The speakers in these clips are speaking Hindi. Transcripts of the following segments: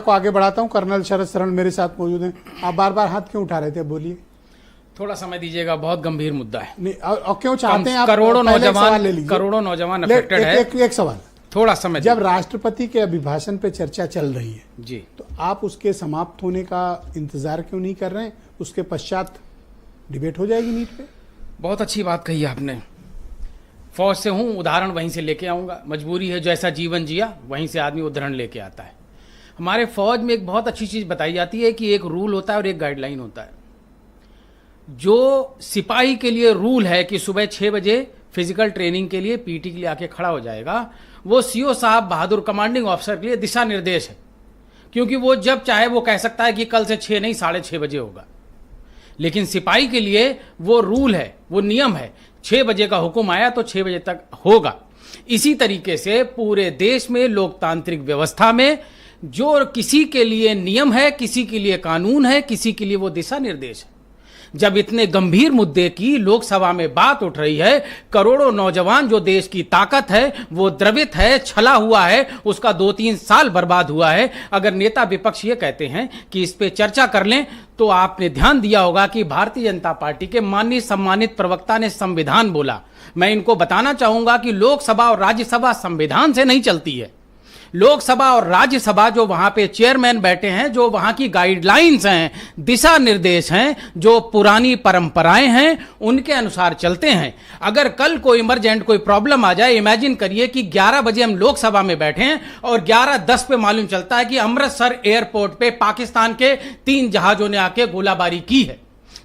को आगे बढ़ाता हूं। कर्नल शरद शरण मेरे साथ मौजूद हैं। आप बार बार हाथ क्यों उठा रहे थे, बोलिए। थोड़ा समय दीजिएगा, बहुत गंभीर मुद्दा है। नहीं, और क्यों चाहते हैं आप? करोड़ों नौजवान अफेक्टेड है। एक सवाल, थोड़ा समय। जब राष्ट्रपति के अभिभाषण पे चर्चा चल रही है जी, तो आप उसके समाप्त होने का इंतजार क्यों नहीं कर रहे हैं? उसके पश्चात डिबेट हो जाएगी नीट पे। बहुत अच्छी बात कही आपने। फौज से हूं, उदाहरण वहीं से लेके आऊंगा। मजबूरी है, जैसा जीवन जिया वहीं से आदमी उदाहरण लेके आता है। हमारे फौज में एक बहुत अच्छी चीज बताई जाती है कि एक रूल होता है और एक गाइडलाइन होता है। जो सिपाही के लिए रूल है कि सुबह 6 बजे फिजिकल ट्रेनिंग के लिए पीटी के लिए आके खड़ा हो जाएगा, वो सीओ साहब बहादुर कमांडिंग ऑफिसर के लिए दिशा निर्देश है, क्योंकि वो जब चाहे वो कह सकता है कि कल से 6 नहीं 6:30 बजे होगा। लेकिन सिपाही के लिए वो रूल है, वो नियम है, 6 बजे का हुक्म आया तो 6 बजे तक होगा। इसी तरीके से पूरे देश में लोकतांत्रिक व्यवस्था में जो किसी के लिए नियम है, किसी के लिए कानून है, किसी के लिए वो दिशा निर्देश है। जब इतने गंभीर मुद्दे की लोकसभा में बात उठ रही है, करोड़ों नौजवान जो देश की ताकत है वो द्रवित है, छला हुआ है, उसका 2-3 साल बर्बाद हुआ है। अगर नेता विपक्ष ये कहते हैं कि इस पे चर्चा कर लें, तो आपने ध्यान दिया होगा कि भारतीय जनता पार्टी के माननीय सम्मानित प्रवक्ता ने संविधान बोला। मैं इनको बताना चाहूंगा कि लोकसभा और राज्यसभा संविधान से नहीं चलती है। लोकसभा और राज्यसभा जो वहां पे चेयरमैन बैठे हैं, जो वहां की गाइडलाइंस हैं, दिशा निर्देश हैं, जो पुरानी परंपराएं हैं, उनके अनुसार चलते हैं। अगर कल कोई इमरजेंट कोई प्रॉब्लम आ जाए, इमेजिन करिए कि 11 बजे हम लोकसभा में बैठे हैं और 11:10 पे मालूम चलता है कि अमृतसर एयरपोर्ट पे पाकिस्तान के 3 जहाजों ने आके गोलाबारी की है,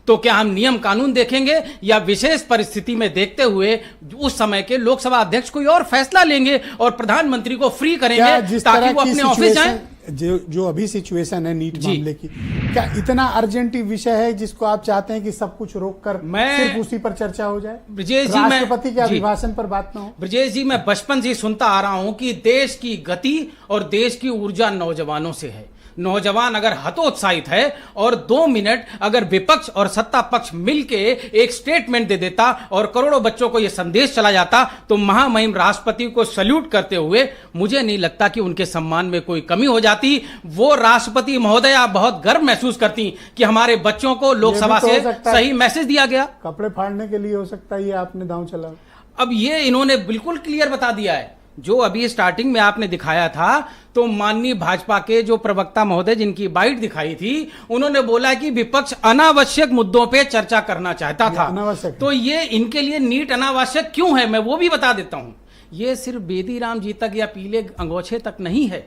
तो क्या हम नियम कानून देखेंगे या विशेष परिस्थिति में देखते हुए उस समय के लोकसभा अध्यक्ष कोई और फैसला लेंगे और प्रधानमंत्री को फ्री करेंगे ताकि वो अपने ऑफिस जाएं? जो अभी सिचुएशन है नीट मामले की, क्या इतना अर्जेंट विषय है जिसको आप चाहते हैं कि सब कुछ रोककर सिर्फ उसी पर चर्चा हो जाए? ब्रजेश जी, राष्ट्रपति के अभिभाषण पर बात ना हो? ब्रजेश जी, मैं बचपन से सुनता आ रहा हूं कि देश की गति और देश की ऊर्जा नौजवानों से है। नौजवान अगर हतोत्साहित है और 2 मिनट अगर विपक्ष और सत्ता पक्ष मिलके एक स्टेटमेंट दे देता और करोड़ों बच्चों को यह संदेश चला जाता, तो महामहिम राष्ट्रपति को सल्यूट करते हुए मुझे नहीं लगता कि उनके सम्मान में कोई कमी हो जाती। वो राष्ट्रपति महोदया बहुत गर्व महसूस करती कि हमारे बच्चों को लोकसभा से सही मैसेज दिया गया। कपड़े फाड़ने के लिए हो सकता है ये आपने दांव चला। अब ये इन्होंने बिल्कुल क्लियर बता दिया है। जो अभी स्टार्टिंग में आपने दिखाया था, तो माननीय भाजपा के जो प्रवक्ता महोदय जिनकी बाइट दिखाई थी, उन्होंने बोला कि विपक्ष अनावश्यक मुद्दों पे चर्चा करना चाहता था। तो ये इनके लिए नीट अनावश्यक क्यों है, मैं वो भी बता देता हूं। ये सिर्फ बेदीराम जी तक या पीले अंगोछे तक नहीं है।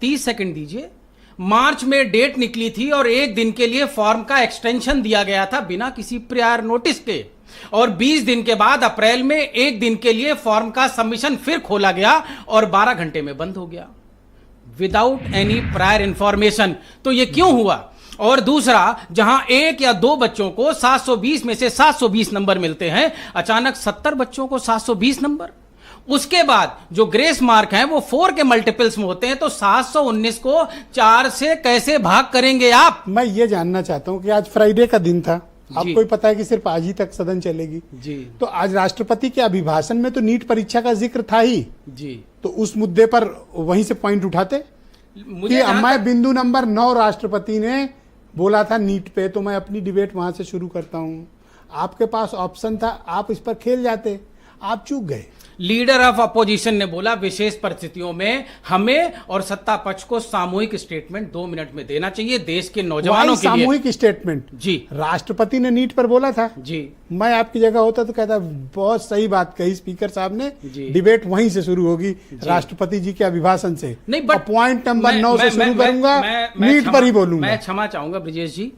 30 सेकंड दीजिए। मार्च में डेट निकली थी और 1 दिन के लिए फॉर्म का एक्सटेंशन दिया गया था बिना किसी प्रायर नोटिस के, और 20 दिन के बाद अप्रैल में 1 दिन के लिए फॉर्म का सबमिशन फिर खोला गया और 12 घंटे में बंद हो गया विदाउट एनी प्रायर इंफॉर्मेशन। तो ये क्यों हुआ? और दूसरा, जहां 1 या 2 बच्चों को 720 में से 720 नंबर मिलते हैं, अचानक 70 बच्चों को 720 नंबर। उसके बाद जो ग्रेस मार्क हैं वो 4 के मल्टीपल्स में होते हैं, तो 719 को 4 से कैसे भाग करेंगे आप? मैं ये जानना चाहता हूं कि आज फ्राइडे का दिन था, आपको ही पता है कि सिर्फ आज ही तक सदन चलेगी जी। तो आज राष्ट्रपति के अभिभाषण में तो नीट परीक्षा का जिक्र था ही जी, तो उस मुद्दे पर वहीं से पॉइंट उठाते कि अम्मा बिंदु नंबर 9 राष्ट्रपति ने बोला था नीट पे, तो मैं अपनी डिबेट वहां से शुरू करता हूं। आपके पास ऑप्शन था, आप इस पर खेल जाते, आप चूक गए। लीडर ऑफ अपोजिशन ने बोला विशेष परिस्थितियों में हमें और सत्ता पक्ष को सामूहिक स्टेटमेंट 2 मिनट में देना चाहिए देश के नौजवानों के लिए। सामूहिक स्टेटमेंट जी, राष्ट्रपति ने नीट पर बोला था जी। मैं आपकी जगह होता तो कहता बहुत सही बात कही स्पीकर साहब ने, डिबेट वहीं से शुरू होगी, राष्ट्रपति जी के अभिभाषण से। नहीं, बट पॉइंट नंबर 9 से शुरू करूंगा, नीट पर ही बोलूंगा। मैं क्षमा चाहूंगा ब्रजेश जी,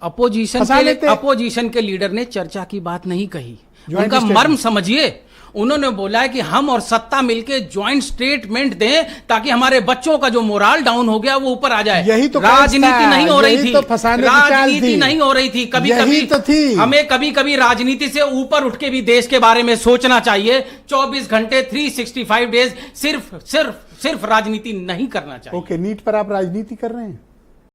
अपोजिशन के लीडर ने चर्चा की बात नहीं कही, उनका मर्म समझिए। उन्होंने बोला कि हम और सत्ता मिलकर ज्वाइंट स्टेटमेंट दें ताकि हमारे बच्चों का जो मोराल डाउन हो गया वो ऊपर आ जाए। यही तो राजनीति नहीं हो रही थी, राजनीति नहीं हो रही थी। कभी कभी तो थी। हमें कभी कभी राजनीति से ऊपर उठ के भी देश के बारे में सोचना चाहिए। 24 घंटे 365 डेज सिर्फ राजनीति नहीं करना चाहिए। ओके, नीट पर आप राजनीति कर रहे हैं?